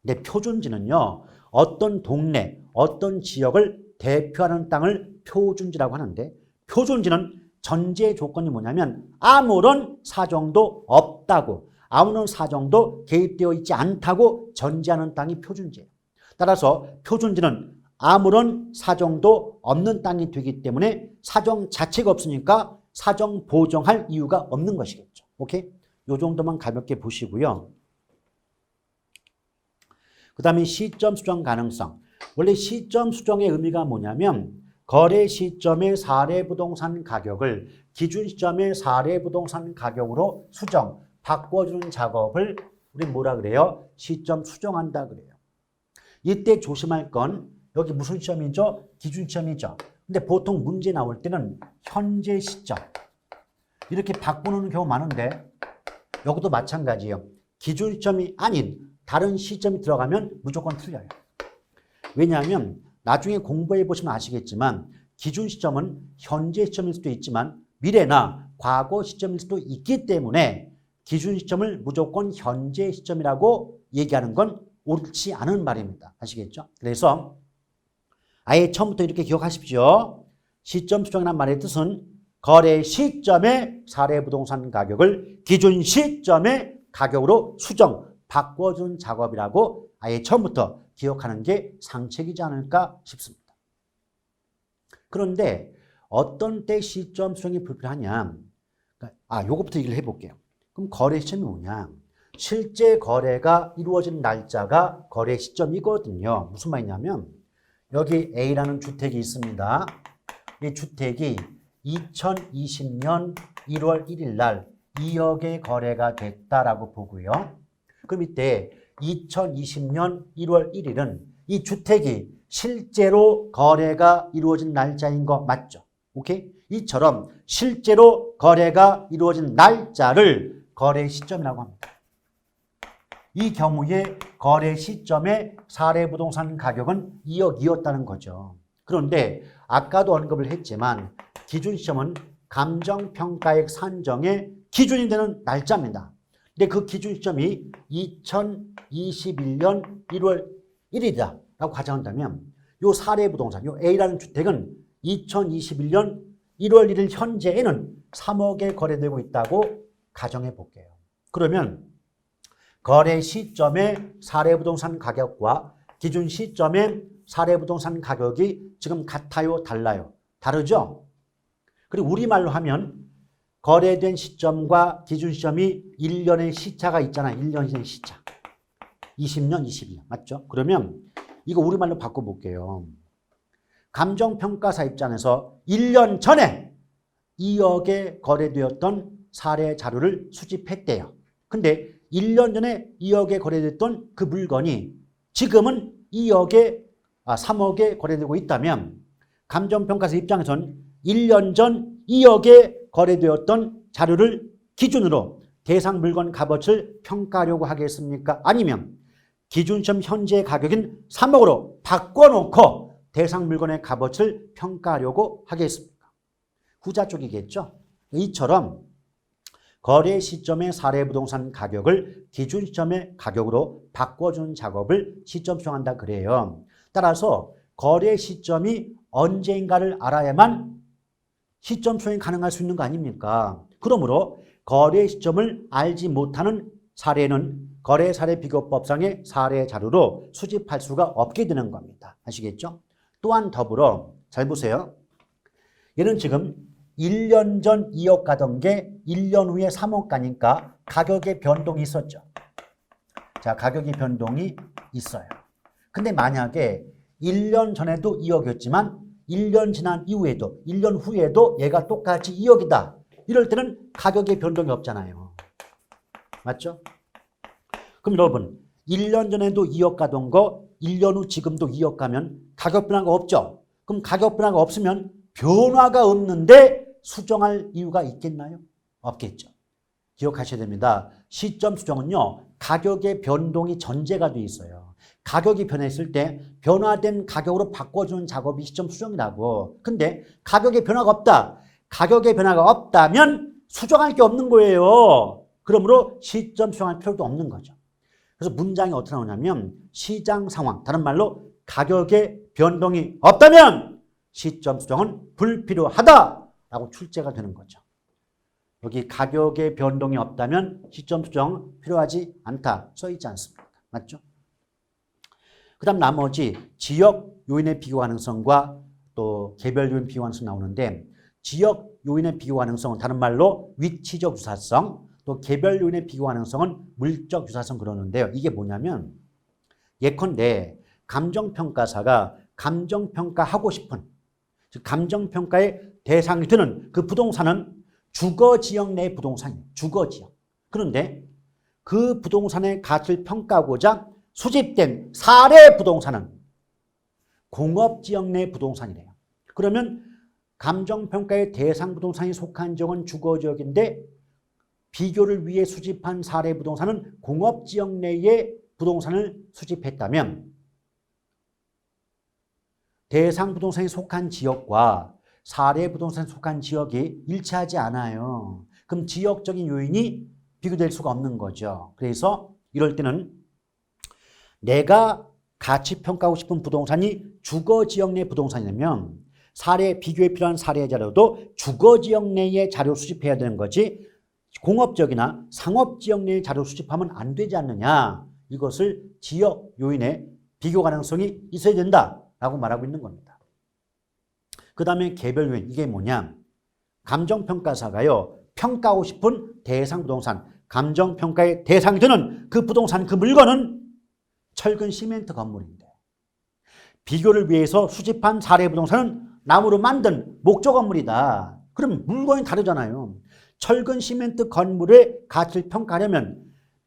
근데 표준지는요, 어떤 동네, 어떤 지역을 대표하는 땅을 표준지라고 하는데, 표준지는 전제 조건이 뭐냐면 아무런 사정도 없다고, 아무런 사정도 개입되어 있지 않다고 전제하는 땅이 표준지예요. 따라서 표준지는 아무런 사정도 없는 땅이 되기 때문에 사정 자체가 없으니까 사정 보정할 이유가 없는 것이겠죠. 오케이? 요 정도만 가볍게 보시고요. 그 다음에 시점 수정 가능성. 원래 시점 수정의 의미가 뭐냐면 거래 시점의 사례 부동산 가격을 기준 시점의 사례 부동산 가격으로 수정, 바꿔주는 작업을 우리 뭐라 그래요? 시점 수정한다 그래요. 이때 조심할 건 여기 무슨 시점이죠? 기준 시점이죠. 근데 보통 문제 나올 때는 현재 시점 이렇게 바꾸는 경우 많은데 여기도 마찬가지예요. 기준 시점이 아닌 다른 시점이 들어가면 무조건 틀려요. 왜냐하면 나중에 공부해 보시면 아시겠지만 기준 시점은 현재 시점일 수도 있지만 미래나 과거 시점일 수도 있기 때문에 기준 시점을 무조건 현재 시점이라고 얘기하는 건 옳지 않은 말입니다. 아시겠죠? 그래서 아예 처음부터 이렇게 기억하십시오. 시점 수정이라는 말의 뜻은 거래 시점의 사례 부동산 가격을 기준 시점의 가격으로 수정, 바꿔준 작업이라고 아예 처음부터 기억하는 게 상책이지 않을까 싶습니다. 그런데 어떤 때 시점 수정이 불필요하냐? 요거부터 얘기를 해볼게요. 그럼 거래 시점이 뭐냐? 실제 거래가 이루어진 날짜가 거래 시점이거든요. 무슨 말이냐면 여기 A라는 주택이 있습니다. 이 주택이 2020년 1월 1일 날 2억의 거래가 됐다라고 보고요. 그럼 이때 2020년 1월 1일은 이 주택이 실제로 거래가 이루어진 날짜인 거 맞죠? 오케이? 이처럼 실제로 거래가 이루어진 날짜를 거래 시점이라고 합니다. 이 경우에 거래 시점의 사례 부동산 가격은 2억이었다는 거죠. 그런데 아까도 언급을 했지만 기준 시점은 감정평가액 산정의 기준이 되는 날짜입니다. 근데 그 기준 시점이 2021년 1월 1일이다 라고 가정한다면 이 사례 부동산, 이 A라는 주택은 2021년 1월 1일 현재에는 3억에 거래되고 있다고 가정해 볼게요. 그러면 거래 시점의 사례 부동산 가격과 기준 시점의 사례 부동산 가격이 지금 같아요, 달라요? 다르죠? 그리고 우리말로 하면 거래된 시점과 기준 시점이 1년의 시차가 있잖아요. 1년의 시차. 20년, 21년. 맞죠? 그러면 이거 우리말로 바꿔볼게요. 감정평가사 입장에서 1년 전에 2억에 거래되었던 사례 자료를 수집했대요. 근데 1년 전에 2억에 거래됐던 그 물건이 지금은 3억에 거래되고 있다면 감정평가사 입장에서는 1년 전 2억에 거래되었던 자료를 기준으로 대상 물건 값어치를 평가하려고 하겠습니까? 아니면 기준시점 현재 가격인 3억으로 바꿔놓고 대상 물건의 값어치를 평가하려고 하겠습니까? 후자 쪽이겠죠? 이처럼 거래 시점의 사례 부동산 가격을 기준 시점의 가격으로 바꿔주는 작업을 시점 수정한다 그래요. 따라서 거래 시점이 언제인가를 알아야만 시점 수정이 가능할 수 있는 거 아닙니까? 그러므로 거래 시점을 알지 못하는 사례는 거래사례비교법상의 사례 자료로 수집할 수가 없게 되는 겁니다. 아시겠죠? 또한 더불어 잘 보세요. 얘는 지금 1년 전 2억 가던 게 1년 후에 3억 가니까 가격의 변동이 있었죠. 자, 가격의 변동이 있어요. 근데 만약에 1년 전에도 2억이었지만 1년 지난 이후에도 1년 후에도 얘가 똑같이 2억이다. 이럴 때는 가격의 변동이 없잖아요. 맞죠? 그럼 여러분 1년 전에도 2억 가던 거 1년 후 지금도 2억 가면 가격 변화가 없죠? 그럼 가격 변화가 없으면 변화가 없는데 수정할 이유가 있겠나요? 없겠죠. 기억하셔야 됩니다. 시점 수정은요. 가격의 변동이 전제가 돼 있어요. 가격이 변했을 때 변화된 가격으로 바꿔주는 작업이 시점 수정이라고. 근데 가격의 변화가 없다. 가격의 변화가 없다면 수정할 게 없는 거예요. 그러므로 시점 수정할 필요도 없는 거죠. 그래서 문장이 어떻게 나오냐면 시장 상황, 다른 말로 가격의 변동이 없다면 시점 수정은 불필요하다라고 출제가 되는 거죠. 여기 가격의 변동이 없다면 시점 수정 필요하지 않다 써 있지 않습니까? 맞죠? 그 다음 나머지 지역 요인의 비교 가능성과 또 개별 요인 비교 가능성 나오는데 지역 요인의 비교 가능성은 다른 말로 위치적 유사성, 또 개별 요인의 비교 가능성은 물적 유사성 그러는데요. 이게 뭐냐면 예컨대 감정평가사가 감정평가하고 싶은 즉 감정평가의 대상이 되는 그 부동산은 주거지역 내 부동산이에요. 주거지역. 그런데 그 부동산의 가치를 평가하고자 수집된 사례 부동산은 공업지역 내 부동산이래요. 그러면 감정평가의 대상 부동산이 속한 지역은 주거지역인데 비교를 위해 수집한 사례 부동산은 공업지역 내의 부동산을 수집했다면 대상 부동산이 속한 지역과 사례 부동산에 속한 지역이 일치하지 않아요. 그럼 지역적인 요인이 비교될 수가 없는 거죠. 그래서 이럴 때는 내가 가치 평가하고 싶은 부동산이 주거지역 내 부동산이라면 사례 비교에 필요한 사례 자료도 주거지역 내의 자료 수집해야 되는 거지 공업지역이나 상업지역 내의 자료 수집하면 안 되지 않느냐. 이것을 지역 요인의 비교 가능성이 있어야 된다라고 말하고 있는 겁니다. 그 다음에 개별 요인 이게 뭐냐. 감정평가사가요. 평가하고 싶은 대상 부동산 감정평가의 대상이 되는 그 부동산 그 물건은 철근 시멘트 건물인데 비교를 위해서 수집한 사례 부동산은 나무로 만든 목조 건물이다. 그럼 물건이 다르잖아요. 철근 시멘트 건물의 가치를 평가하려면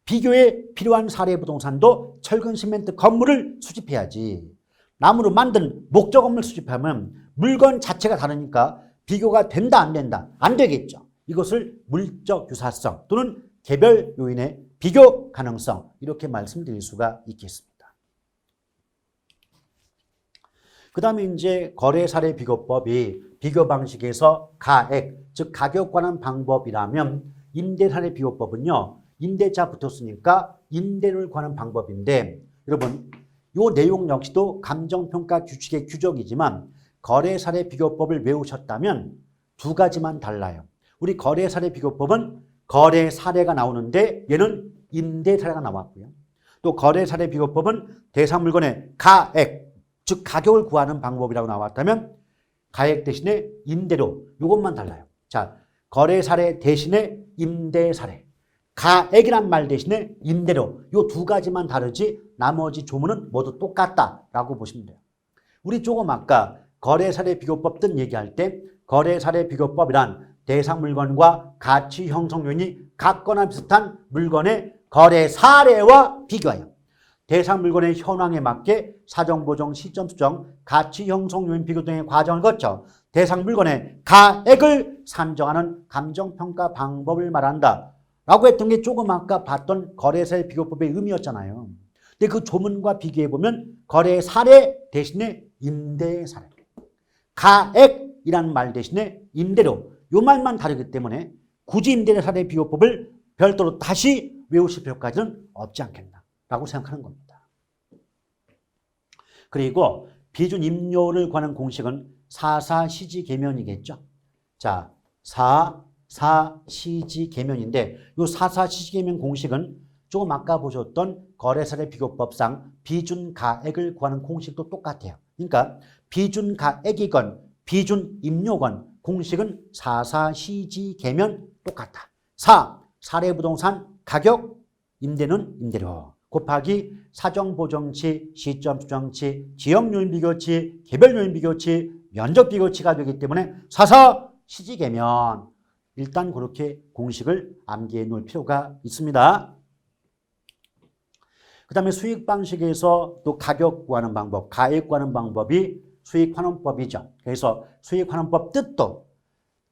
비교에 필요한 사례 부동산도 철근 시멘트 건물을 수집해야지. 나무로 만든 목조 건물 수집하면 물건 자체가 다르니까 비교가 된다 안 된다? 안 되겠죠. 이것을 물적 유사성 또는 개별 요인의 비교 가능성 이렇게 말씀드릴 수가 있겠습니다. 그 다음에 이제 거래 사례 비교법이 비교 방식에서 가액, 즉 가격 관한 방법이라면 임대 사례 비교법은요. 임대차 붙었으니까 임대료를 관한 방법인데 여러분 이 내용 역시도 감정평가 규칙의 규정이지만 거래 사례 비교법을 외우셨다면 두 가지만 달라요. 우리 거래 사례 비교법은 거래 사례가 나오는데 얘는 임대 사례가 나왔고요. 또 거래 사례 비교법은 대상 물건의 가액, 즉 가격을 구하는 방법이라고 나왔다면 가액 대신에 임대료 이것만 달라요. 자, 거래 사례 대신에 임대 사례, 가액이란 말 대신에 임대료 이 두 가지만 다르지 나머지 조문은 모두 똑같다라고 보시면 돼요. 우리 조금 아까 거래 사례 비교법 등 얘기할 때 거래 사례 비교법이란 대상 물건과 가치 형성 요인이 같거나 비슷한 물건의 거래 사례와 비교하여 대상 물건의 현황에 맞게 사정 보정, 시점 수정, 가치 형성 요인 비교 등의 과정을 거쳐 대상 물건의 가액을 산정하는 감정평가 방법을 말한다 라고 했던 게 조금 아까 봤던 거래사례 비교법의 의미였잖아요. 근데 그 조문과 비교해보면 거래 사례 대신에 임대 사례, 가액이라는 말 대신에 임대료 요 말만 다르기 때문에 굳이 임대 사례 비교법을 별도로 다시 외우실 필요까지는 없지 않겠나라고 생각하는 겁니다. 그리고 비준 임료를 관한 공식은 4.4 시지 개면이겠죠. 자, 4.4 시지 개면인데 이 4.4 시지 개면 공식은 조금 아까 보셨던 거래사례 비교법상 비준 가액을 구하는 공식도 똑같아요. 그러니까 비준 가액이건 비준 임료건 공식은 4.4 시지 개면 똑같다. 4. 사례 부동산 가격 임대는 임대료 곱하기 사정 보정치, 시점 수정치, 지역 요인 비교치, 개별 요인 비교치, 면적 비교치가 되기 때문에 사서 시지개면 일단 그렇게 공식을 암기해 놓을 필요가 있습니다. 그 다음에 수익 방식에서 또 가격 구하는 방법, 가액 구하는 방법이 수익환원법이죠. 그래서 수익환원법 뜻도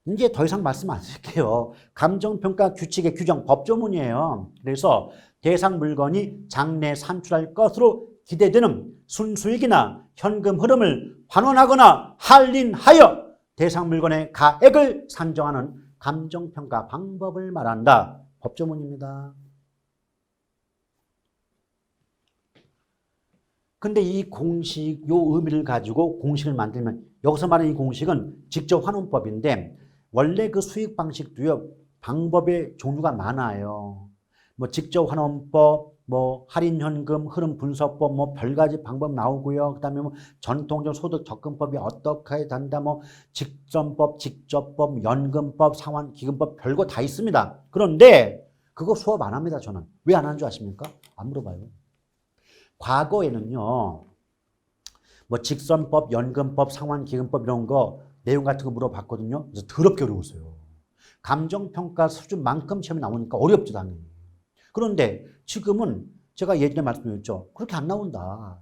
이제 더 이상 말씀 안 드릴게요. 감정평가 규칙의 규정 법조문이에요. 그래서 대상 물건이 장래 산출할 것으로 기대되는 순수익이나 현금 흐름을 환원하거나 할인하여 대상 물건의 가액을 산정하는 감정평가 방법을 말한다. 법조문입니다. 근데 이 공식, 요 의미를 가지고 공식을 만들면 여기서 말하는 이 공식은 직접환원법인데 원래 그 수익 방식도요, 방법의 종류가 많아요. 뭐 직접환원법, 뭐 할인현금 흐름 분석법, 뭐 별가지 방법 나오고요. 그 다음에 뭐 전통적 소득 접근법이 어떻게 된다, 뭐 직전법, 직접법, 연금법, 상환기금법 별거 다 있습니다. 그런데 그거 수업 안 합니다, 저는. 왜 안 하는 줄 아십니까? 안 물어봐요. 과거에는요, 뭐 직선법, 연금법, 상환기금법 이런 거 내용 같은 거 물어봤거든요. 그래서 더럽게 어려웠어요. 감정평가 수준만큼 시험이 나오니까 어렵죠, 당연히. 그런데 지금은 제가 예전에 말씀드렸죠. 그렇게 안 나온다.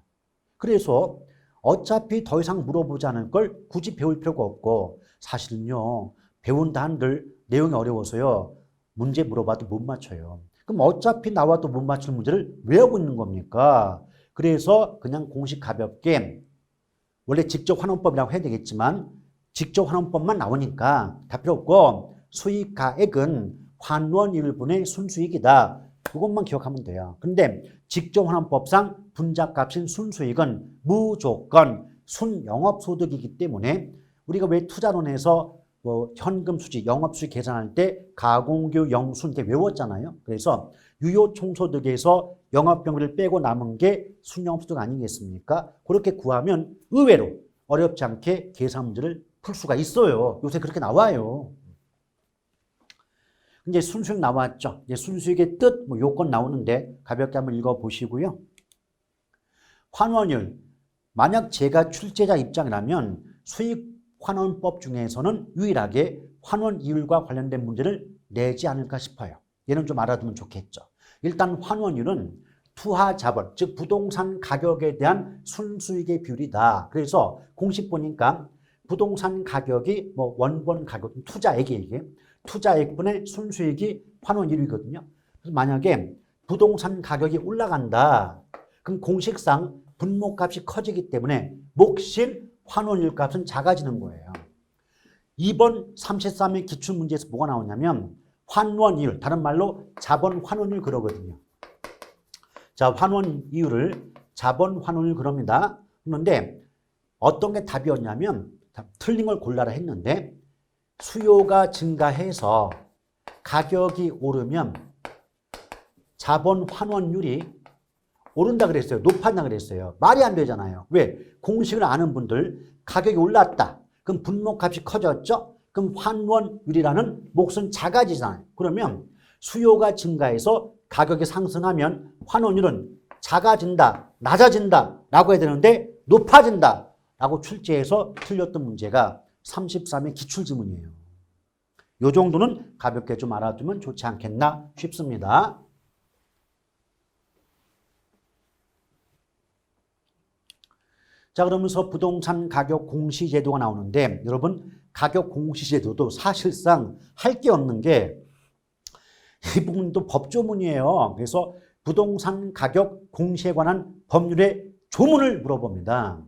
그래서 어차피 더 이상 물어보지 않을 걸 굳이 배울 필요가 없고 사실은요, 배운다 한들 내용이 어려워서요, 문제 물어봐도 못 맞춰요. 그럼 어차피 나와도 못 맞출 문제를 왜 하고 있는 겁니까? 그래서 그냥 공식 가볍게 원래 직접환원법이라고 해야 되겠지만 직접환원법만 나오니까 다 필요 없고 수익가액은 환원일분의 순수익이다. 그것만 기억하면 돼요. 근데 직접환원법상 분자값인 순수익은 무조건 순영업소득이기 때문에 우리가 왜 투자론에서 뭐 현금 수지, 영업수익 계산할 때 가공규 영순 이렇게 외웠잖아요. 그래서 유효총소득에서 영업병리를 빼고 남은 게 순영업소득 아니겠습니까? 그렇게 구하면 의외로 어렵지 않게 계산 문제를 풀 수가 있어요. 요새 그렇게 나와요. 이제 순수익 나왔죠. 이제 순수익의 뜻, 뭐 요건 나오는데 가볍게 한번 읽어보시고요. 환원율. 만약 제가 출제자 입장이라면 수익 환원법 중에서는 유일하게 환원 이율과 관련된 문제를 내지 않을까 싶어요. 얘는 좀 알아두면 좋겠죠. 일단 환원율은 투하자본, 즉 부동산 가격에 대한 순수익의 비율이다. 그래서 공식 보니까 부동산 가격이 뭐 원본 가격, 투자액이 이게 투자액분의 순수익이 환원이율이거든요. 그래서 만약에 부동산 가격이 올라간다. 그럼 공식상 분모값이 커지기 때문에 몫인 환원율 값은 작아지는 거예요. 2번 33의 기출문제에서 뭐가 나오냐면 환원이율, 다른 말로 자본 환원율 그러거든요. 자, 환원 이율을 자본 환원율 그럽니다. 그런데 어떤 게 답이었냐면 틀린 걸 골라라 했는데 수요가 증가해서 가격이 오르면 자본 환원율이 오른다 그랬어요. 높아진다 그랬어요. 말이 안 되잖아요. 왜? 공식을 아는 분들 가격이 올랐다. 그럼 분모값이 커졌죠? 그럼 환원율이라는 몫은 작아지잖아요. 그러면 수요가 증가해서 가격이 상승하면 환원율은 작아진다, 낮아진다 라고 해야 되는데 높아진다 라고 출제해서 틀렸던 문제가 33의 기출지문이에요. 이 정도는 가볍게 좀 알아두면 좋지 않겠나 싶습니다. 자, 그러면서 부동산 가격 공시제도가 나오는데 여러분 가격 공시제도도 사실상 할 게 없는 게 이 부분도 법조문이에요. 그래서 부동산 가격 공시에 관한 법률의 조문을 물어봅니다.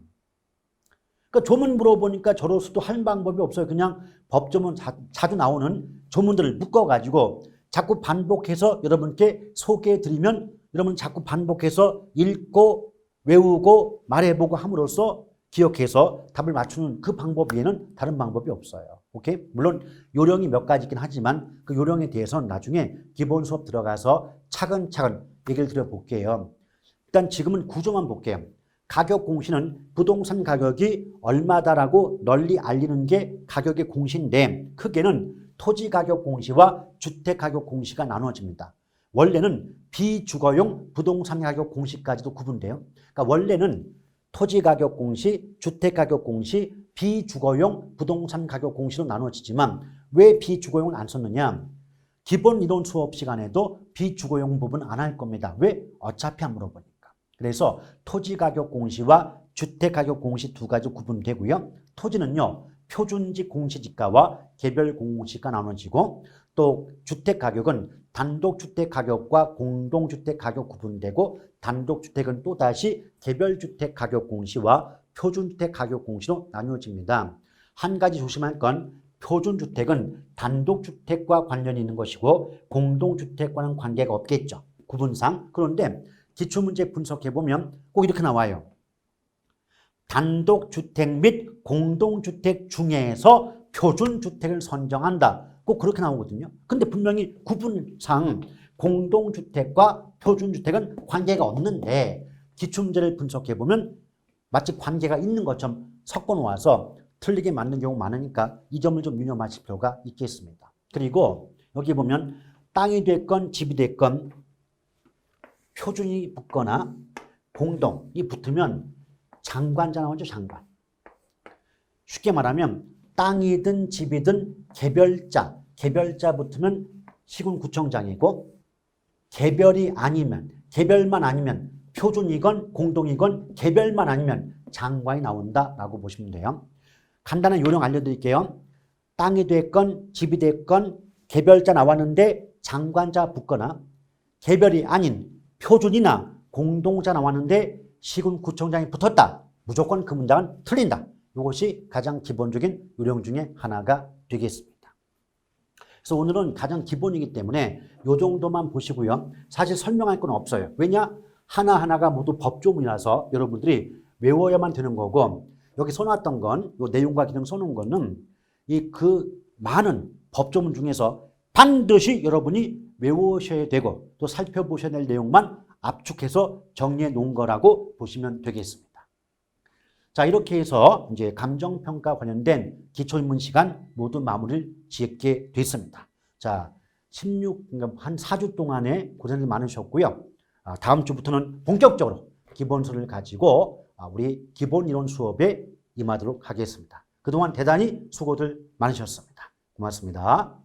그러니까 조문 물어보니까 저로서도 할 방법이 없어요. 그냥 법조문 자주 나오는 조문들을 묶어가지고 자꾸 반복해서 여러분께 소개해드리면 여러분 자꾸 반복해서 읽고 외우고 말해보고 함으로써 기억해서 답을 맞추는 그 방법 외에는 다른 방법이 없어요. 오케이? 물론 요령이 몇 가지 있긴 하지만 그 요령에 대해서는 나중에 기본 수업 들어가서 차근차근 얘기를 드려볼게요. 일단 지금은 구조만 볼게요. 가격 공시는 부동산 가격이 얼마다라고 널리 알리는 게 가격의 공시인데 크게는 토지 가격 공시와 주택 가격 공시가 나눠집니다. 원래는 비주거용 부동산 가격 공시까지도 구분돼요. 그러니까 원래는 토지 가격 공시, 주택 가격 공시, 비주거용 부동산 가격 공시로 나눠지지만 왜 비주거용을 안 썼느냐? 기본 이론 수업 시간에도 비주거용 부분 안 할 겁니다. 왜? 어차피 안 물어보니까. 그래서 토지 가격 공시와 주택 가격 공시 두 가지 구분되고요. 토지는요, 표준직 공시지가와 개별 공시가 나눠지고 또 주택 가격은 단독주택 가격과 공동주택 가격 구분되고 단독주택은 또다시 개별주택 가격 공시와 표준주택 가격 공시로 나뉘어집니다. 한 가지 조심할 건 표준주택은 단독주택과 관련이 있는 것이고 공동주택과는 관계가 없겠죠. 구분상. 그런데 기출문제 분석해보면 꼭 이렇게 나와요. 단독주택 및 공동주택 중에서 표준주택을 선정한다. 꼭 그렇게 나오거든요. 근데 분명히 구분상 공동주택과 표준주택은 관계가 없는데 기출문제를 분석해보면 마치 관계가 있는 것처럼 섞어놓아서 틀리게 맞는 경우 많으니까 이 점을 좀 유념하실 필요가 있겠습니다. 그리고 여기 보면 땅이 됐건 집이 됐건 표준이 붙거나 공동이 붙으면 장관자 나오죠, 장관. 쉽게 말하면 땅이든 집이든 개별자 붙으면 시군구청장이고 개별만 아니면 표준이건 공동이건 개별만 아니면 장관이 나온다라고 보시면 돼요. 간단한 요령 알려드릴게요. 땅이 됐건 집이 됐건 개별자 나왔는데 장관자 붙거나 개별이 아닌 표준이나 공동자 나왔는데 시군구청장이 붙었다. 무조건 그 문장은 틀린다. 이것이 가장 기본적인 요령 중에 하나가 되겠습니다. 그래서 오늘은 가장 기본이기 때문에 이 정도만 보시고요. 사실 설명할 건 없어요. 왜냐? 하나하나가 모두 법조문이라서 여러분들이 외워야만 되는 거고 여기 써놨던 건, 이 내용과 기능 써놓은 거는 그 많은 법조문 중에서 반드시 여러분이 외우셔야 되고 또 살펴보셔야 될 내용만 압축해서 정리해 놓은 거라고 보시면 되겠습니다. 자, 이렇게 해서 이제 감정평가 관련된 기초인문 시간 모두 마무리를 짓게 됐습니다. 자, 한 4주 동안에 고생들 많으셨고요. 다음 주부터는 본격적으로 기본서를 가지고 우리 기본 이론 수업에 임하도록 하겠습니다. 그동안 대단히 수고들 많으셨습니다. 고맙습니다.